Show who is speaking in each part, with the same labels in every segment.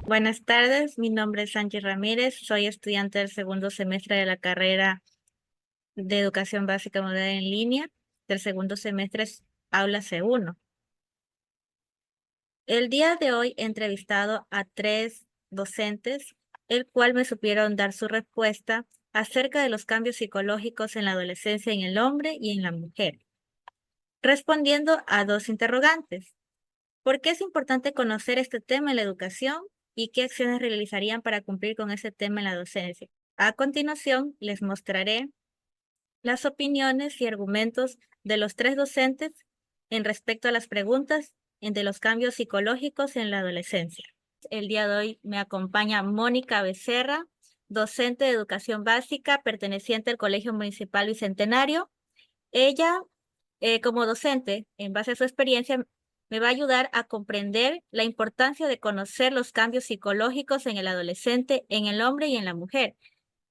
Speaker 1: Buenas tardes, mi nombre es Angie Ramírez, soy estudiante del segundo semestre de la carrera de Educación Básica Moderna en Línea, del segundo semestre es Aula C1. El día de hoy he entrevistado a 3 docentes, el cual me supieron dar su respuesta acerca de los cambios psicológicos en la adolescencia en el hombre y en la mujer, respondiendo a 2 interrogantes. ¿Por qué es importante conocer este tema en la educación y qué acciones realizarían para cumplir con ese tema en la docencia? A continuación, les mostraré las opiniones y argumentos de los 3 docentes en respecto a las preguntas de los cambios psicológicos en la adolescencia. El día de hoy me acompaña Mónica Becerra, docente de educación básica perteneciente al Colegio Municipal Bicentenario. Ella, como docente, en base a su experiencia, me va a ayudar a comprender la importancia de conocer los cambios psicológicos en el adolescente, en el hombre y en la mujer.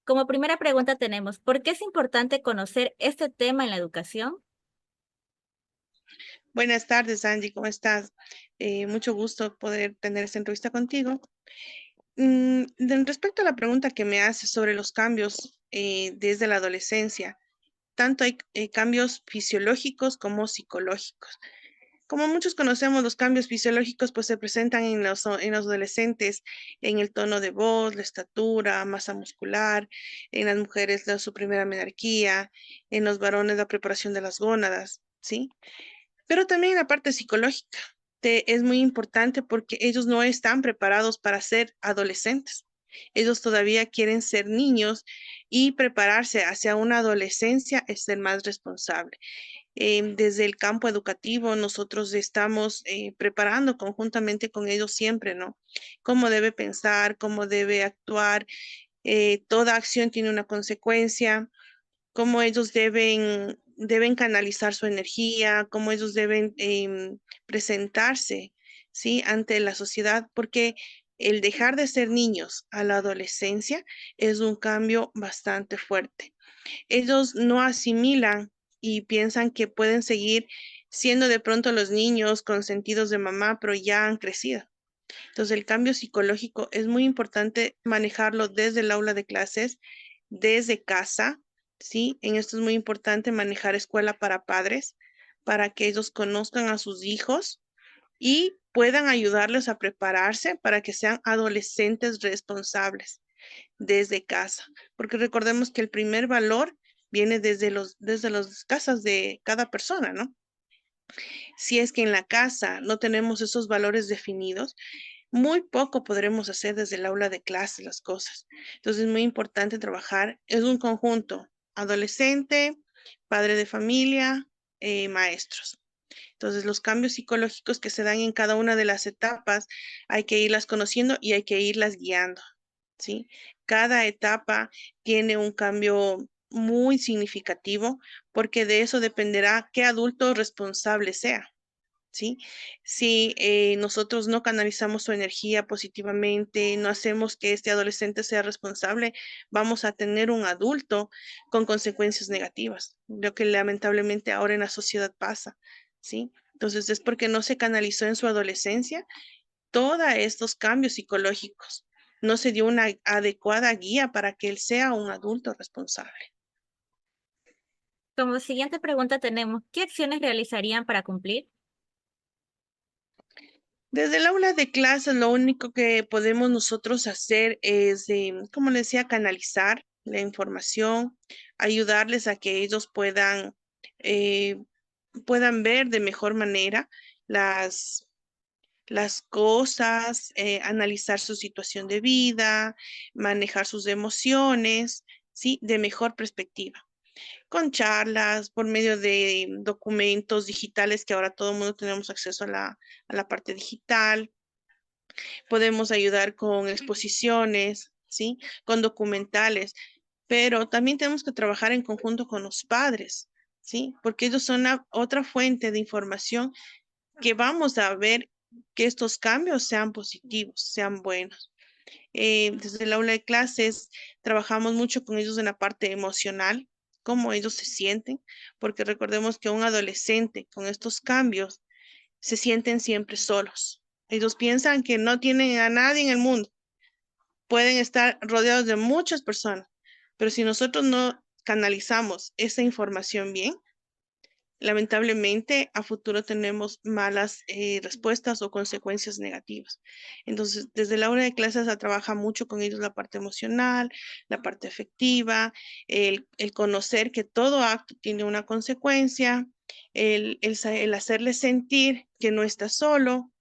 Speaker 1: Como primera pregunta tenemos, ¿por qué es importante conocer este tema en la educación?
Speaker 2: Buenas tardes, Angie, ¿cómo estás? Mucho gusto poder tener esta entrevista contigo. Respecto a la pregunta que me haces sobre los cambios desde la adolescencia, tanto hay cambios fisiológicos como psicológicos. Como muchos conocemos, los cambios fisiológicos pues se presentan en los adolescentes en el tono de voz, la estatura, masa muscular, en las mujeres su primera menarquía, en los varones la preparación de las gónadas, ¿sí? Pero también la parte psicológica es muy importante porque ellos no están preparados para ser adolescentes. Ellos todavía quieren ser niños y prepararse hacia una adolescencia es ser más responsable. Desde el campo educativo, nosotros estamos preparando conjuntamente con ellos siempre, ¿no? Cómo debe pensar, cómo debe actuar. Toda acción tiene una consecuencia, cómo ellos deben canalizar su energía, cómo ellos deben presentarse, ¿sí? Ante la sociedad, porque el dejar de ser niños a la adolescencia es un cambio bastante fuerte. Ellos no asimilan y piensan que pueden seguir siendo de pronto los niños consentidos de mamá, pero ya han crecido. Entonces, el cambio psicológico es muy importante manejarlo desde el aula de clases, desde casa, ¿sí? En esto es muy importante manejar escuela para padres, para que ellos conozcan a sus hijos y puedan ayudarles a prepararse para que sean adolescentes responsables desde casa. Porque recordemos que el primer valor viene desde las casas de cada persona, ¿no? Si es que en la casa no tenemos esos valores definidos, muy poco podremos hacer desde el aula de clase las cosas. Entonces es muy importante trabajar, es un conjunto, adolescente, padre de familia, maestros. Entonces los cambios psicológicos que se dan en cada una de las etapas hay que irlas conociendo y hay que irlas guiando, ¿sí? Cada etapa tiene un cambio muy significativo porque de eso dependerá qué adulto responsable sea. ¿Sí? Si nosotros no canalizamos su energía positivamente, no hacemos que este adolescente sea responsable, vamos a tener un adulto con consecuencias negativas, lo que lamentablemente ahora en la sociedad pasa, ¿sí? Entonces es porque no se canalizó en su adolescencia todos estos cambios psicológicos, no se dio una adecuada guía para que él sea un adulto responsable.
Speaker 1: Como siguiente pregunta tenemos, ¿qué acciones realizarían para cumplir?
Speaker 2: Desde el aula de clases, lo único que podemos nosotros hacer es, como les decía, canalizar la información, ayudarles a que ellos eh, puedan ver de mejor manera las, las cosas, analizar su situación de vida, manejar sus emociones, ¿sí? De mejor perspectiva con charlas, por medio de documentos digitales que ahora todo el mundo tenemos acceso a la parte digital. Podemos ayudar con exposiciones, ¿sí? Con documentales, pero también tenemos que trabajar en conjunto con los padres, ¿sí? Porque ellos son otra fuente de información que vamos a ver que estos cambios sean positivos, sean buenos. Desde el aula de clases trabajamos mucho con ellos en la parte emocional, cómo ellos se sienten, porque recordemos que un adolescente con estos cambios se sienten siempre solos, Ellos piensan que no tienen a nadie en el mundo. Pueden estar rodeados de muchas personas, pero si nosotros no canalizamos esa información bien, lamentablemente a futuro tenemos malas respuestas o consecuencias negativas. Entonces, desde la hora de clases se trabaja mucho con ellos la parte emocional, la parte afectiva, el conocer que todo acto tiene una consecuencia, el hacerles sentir que no está solo,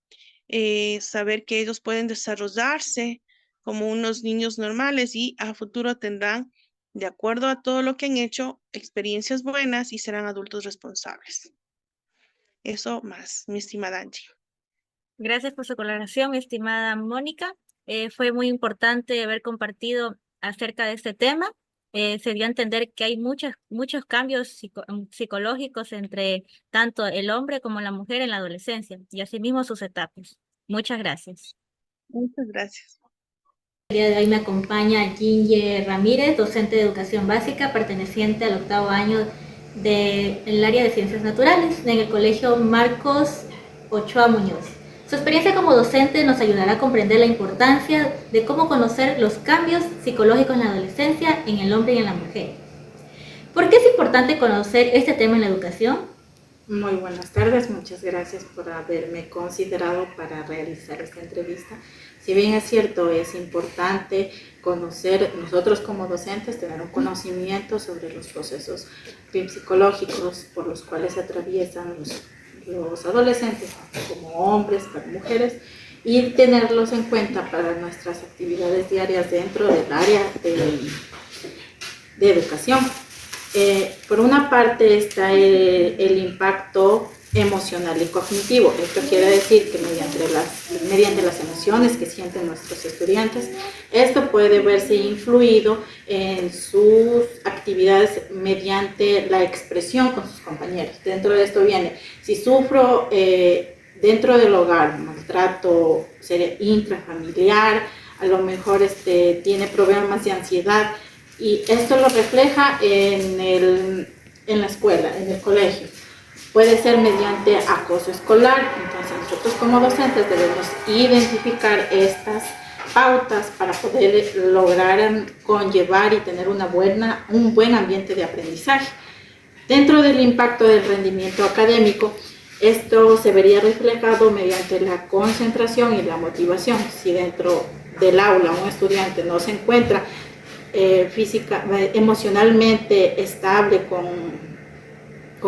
Speaker 2: saber que ellos pueden desarrollarse como unos niños normales y a futuro tendrán, de acuerdo a todo lo que han hecho, experiencias buenas y serán adultos responsables. Eso más, mi estimada Angie.
Speaker 1: Gracias por su colaboración, mi estimada Mónica. Fue muy importante haber compartido acerca de este tema. Se dio a entender que hay muchos cambios psicológicos entre tanto el hombre como la mujer en la adolescencia y asimismo sus etapas. Muchas gracias.
Speaker 2: Muchas gracias.
Speaker 1: El día de hoy me acompaña Ginger Ramírez, docente de educación básica perteneciente al 8º año del área de ciencias naturales en el Colegio Marcos Ochoa Muñoz. Su experiencia como docente nos ayudará a comprender la importancia de cómo conocer los cambios psicológicos en la adolescencia en el hombre y en la mujer. ¿Por qué es importante conocer este tema en la educación?
Speaker 3: Muy buenas tardes, muchas gracias por haberme considerado para realizar esta entrevista. Si bien es cierto, es importante conocer, nosotros como docentes, tener un conocimiento sobre los procesos psicológicos por los cuales atraviesan los adolescentes, como hombres, como mujeres, y tenerlos en cuenta para nuestras actividades diarias dentro del área de educación. Por una parte está el impacto emocional y cognitivo. Esto quiere decir que mediante las emociones que sienten nuestros estudiantes, esto puede verse influido en sus actividades mediante la expresión con sus compañeros. Dentro de esto viene, si sufro dentro del hogar maltrato intrafamiliar, a lo mejor tiene problemas de ansiedad, y esto lo refleja en la escuela, en el colegio. Puede ser mediante acoso escolar. Entonces nosotros como docentes debemos identificar estas pautas para poder lograr conllevar y tener un buen ambiente de aprendizaje. Dentro del impacto del rendimiento académico, esto se vería reflejado mediante la concentración y la motivación. Si dentro del aula un estudiante no se encuentra emocionalmente estable, con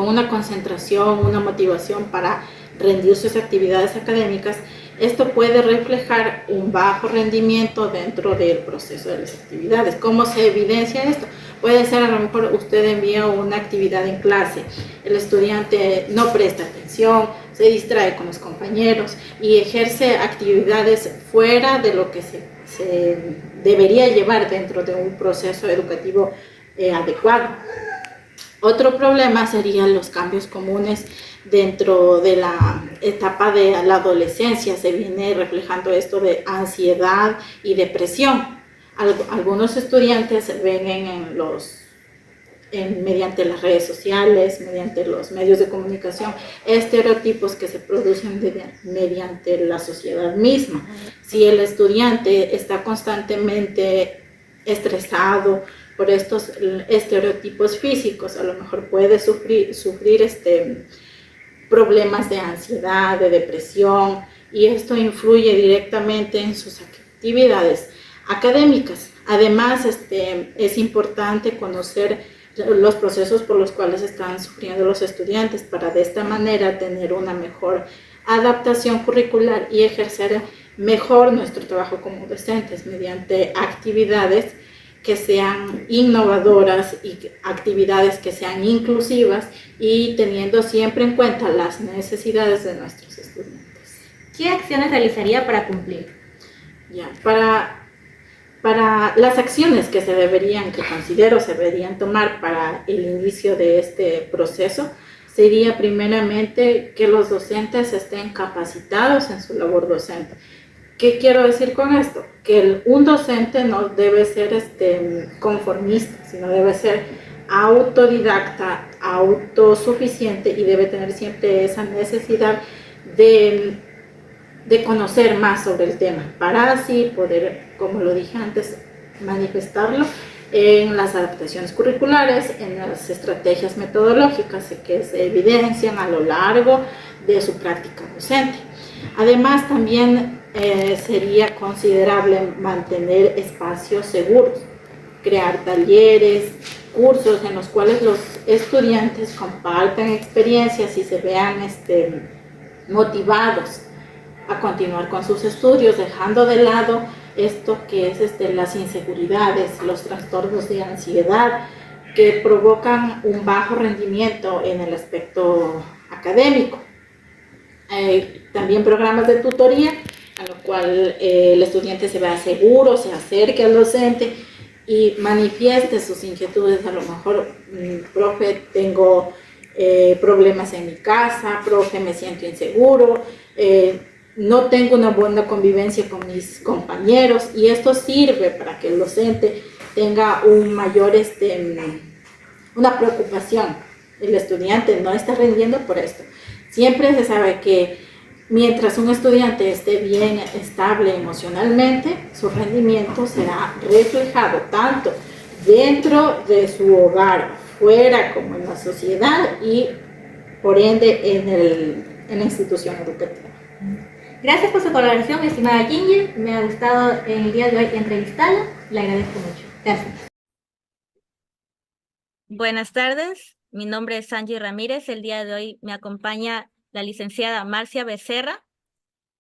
Speaker 3: una concentración, una motivación para rendir sus actividades académicas, esto puede reflejar un bajo rendimiento dentro del proceso de las actividades. ¿Cómo se evidencia esto? Puede ser, a lo mejor usted envía una actividad en clase, el estudiante no presta atención, se distrae con los compañeros y ejerce actividades fuera de lo que se debería llevar dentro de un proceso educativo adecuado. Otro problema serían los cambios comunes dentro de la etapa de la adolescencia. Se viene reflejando esto de ansiedad y depresión. Algunos estudiantes ven mediante las redes sociales, mediante los medios de comunicación, estereotipos que se producen mediante la sociedad misma. Si el estudiante está constantemente estresado por estos estereotipos físicos, a lo mejor puede sufrir problemas de ansiedad, de depresión, y esto influye directamente en sus actividades académicas. Además, es importante conocer los procesos por los cuales están sufriendo los estudiantes para de esta manera tener una mejor adaptación curricular y ejercer mejor nuestro trabajo como docentes mediante actividades que sean innovadoras y actividades que sean inclusivas y teniendo siempre en cuenta las necesidades de nuestros estudiantes.
Speaker 1: ¿Qué acciones realizaría para cumplir?
Speaker 3: Para las acciones que considero se deberían tomar para el inicio de este proceso, sería primeramente que los docentes estén capacitados en su labor docente. ¿Qué quiero decir con esto? Que un docente no debe ser conformista, sino debe ser autodidacta, autosuficiente y debe tener siempre esa necesidad de de conocer más sobre el tema, para así poder, como lo dije antes, manifestarlo en las adaptaciones curriculares, en las estrategias metodológicas que se evidencian a lo largo de su práctica docente. Además, también sería considerable mantener espacios seguros, crear talleres, cursos en los cuales los estudiantes compartan experiencias y se vean motivados a continuar con sus estudios, dejando de lado esto que es las inseguridades, los trastornos de ansiedad que provocan un bajo rendimiento en el aspecto académico. También programas de tutoría, a lo cual el estudiante se vea seguro, se acerque al docente y manifieste sus inquietudes. A lo mejor, profe, tengo problemas en mi casa, profe, me siento inseguro, no tengo una buena convivencia con mis compañeros, y esto sirve para que el docente tenga un mayor, una preocupación. El estudiante no está rindiendo por esto. Siempre se sabe que mientras un estudiante esté bien estable emocionalmente, su rendimiento será reflejado tanto dentro de su hogar, fuera, como en la sociedad y por ende en la institución educativa.
Speaker 1: Gracias por su colaboración, estimada Ginger. Me ha gustado el día de hoy entrevistarla. Le agradezco mucho. Gracias. Buenas tardes. Mi nombre es Angie Ramírez. El día de hoy me acompaña la licenciada Marcia Becerra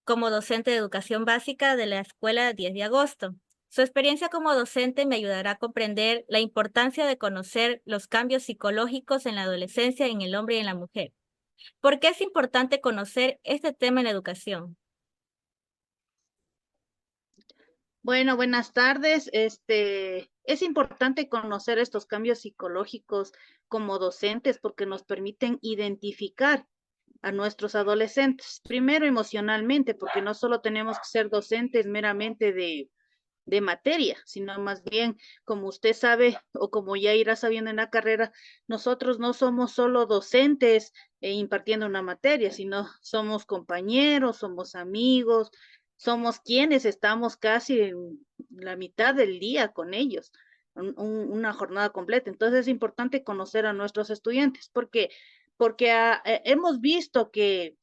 Speaker 1: como docente de educación básica de la Escuela 10 de Agosto. Su experiencia como docente me ayudará a comprender la importancia de conocer los cambios psicológicos en la adolescencia en el hombre y en la mujer. ¿Por qué es importante conocer este tema en la educación?
Speaker 4: Bueno, buenas tardes. Es importante conocer estos cambios psicológicos como docentes porque nos permiten identificar a nuestros adolescentes. Primero emocionalmente, porque no solo tenemos que ser docentes meramente de materia, sino más bien, como usted sabe, o como ya irá sabiendo en la carrera, nosotros no somos solo docentes impartiendo una materia, sino somos compañeros, somos amigos, somos quienes estamos casi en la mitad del día con ellos, una jornada completa. Entonces es importante conocer a nuestros estudiantes, porque hemos visto que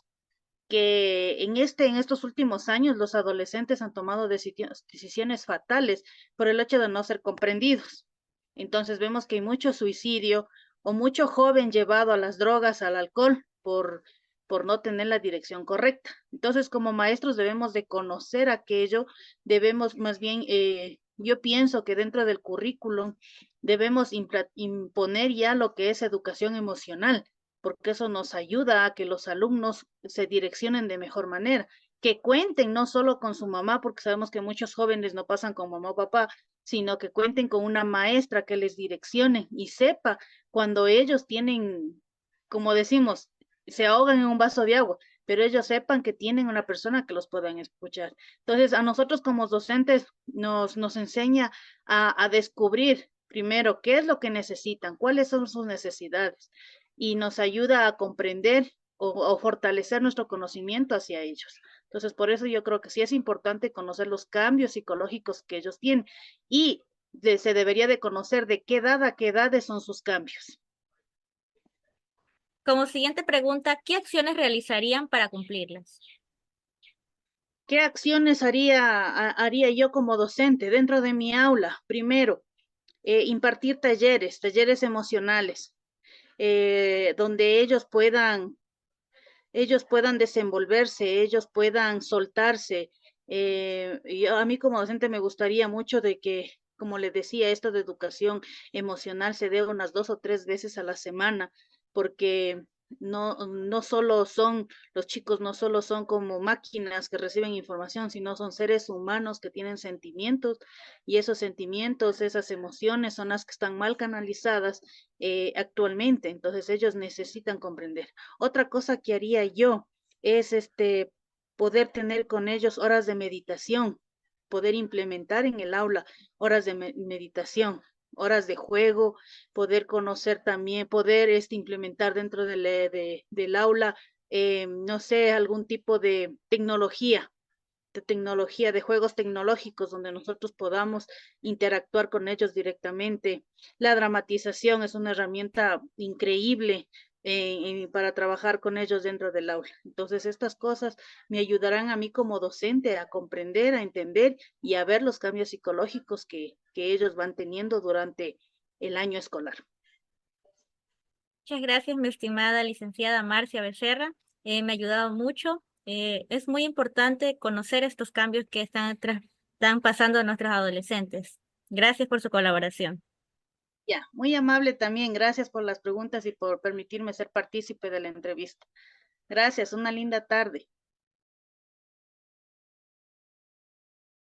Speaker 4: en estos últimos años los adolescentes han tomado decisiones fatales por el hecho de no ser comprendidos. Entonces vemos que hay mucho suicidio o mucho joven llevado a las drogas, al alcohol, por no tener la dirección correcta. Entonces, como maestros debemos de conocer aquello, debemos más bien, yo pienso que dentro del currículum debemos imponer ya lo que es educación emocional, porque eso nos ayuda a que los alumnos se direccionen de mejor manera, que cuenten no solo con su mamá, porque sabemos que muchos jóvenes no pasan con mamá o papá, sino que cuenten con una maestra que les direccione y sepa cuando ellos tienen, como decimos, se ahogan en un vaso de agua, pero ellos sepan que tienen una persona que los puedan escuchar. Entonces, a nosotros como docentes nos enseña a descubrir primero qué es lo que necesitan, cuáles son sus necesidades, y nos ayuda a comprender o fortalecer nuestro conocimiento hacia ellos. Entonces, por eso yo creo que sí es importante conocer los cambios psicológicos que ellos tienen y se debería de conocer de qué edad a qué edades son sus cambios.
Speaker 1: Como siguiente pregunta, ¿qué acciones realizarían para cumplirlas?
Speaker 4: ¿Qué acciones haría yo como docente dentro de mi aula? Primero, impartir talleres emocionales, donde ellos puedan desenvolverse, ellos puedan soltarse. A mí como docente me gustaría mucho de que, como le decía, esto de educación emocional se dé unas 2 o 3 veces a la semana, porque no solo son, los chicos no solo son como máquinas que reciben información, sino son seres humanos que tienen sentimientos, y esos sentimientos, esas emociones son las que están mal canalizadas actualmente. Entonces ellos necesitan comprender. Otra cosa que haría yo es poder tener con ellos horas de meditación, poder implementar en el aula horas de meditación, horas de juego, poder conocer también, poder implementar dentro del aula, no sé, algún tipo de tecnología tecnología, de juegos tecnológicos, donde nosotros podamos interactuar con ellos directamente. La dramatización es una herramienta increíble para trabajar con ellos dentro del aula. Entonces, estas cosas me ayudarán a mí como docente a comprender, a entender y a ver los cambios psicológicos que ellos van teniendo durante el año escolar.
Speaker 1: Muchas gracias, mi estimada licenciada Marcia Becerra. Me ha ayudado mucho. Es muy importante conocer estos cambios que están pasando a nuestros adolescentes. Gracias por su colaboración.
Speaker 4: Ya, muy amable también. Gracias por las preguntas y por permitirme ser partícipe de la entrevista. Gracias, una linda tarde.